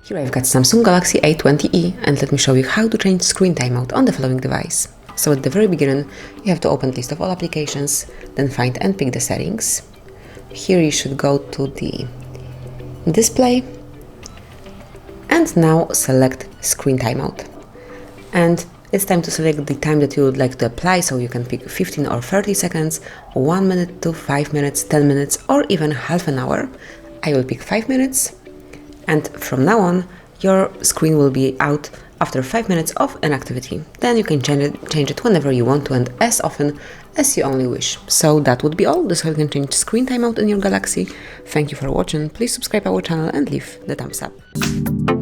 Here I've got Samsung Galaxy A20e, and let me show you how to change screen timeout on the following device. So at the very beginning, you have to open list of all applications, then find and pick the settings. Here you should go to the display, and now select screen timeout. And it's time to select the time that you would like to apply, so you can pick 15 or 30 seconds, 1 minute to 5 minutes, 10 minutes, or even half an hour. I will pick 5 minutes. And from now on, your screen will be out after 5 minutes of inactivity. Then you can change it whenever you want to and as often as you only wish. So that would be all. This is how you can change screen timeout in your Galaxy. Thank you for watching. Please subscribe our channel and leave the thumbs up.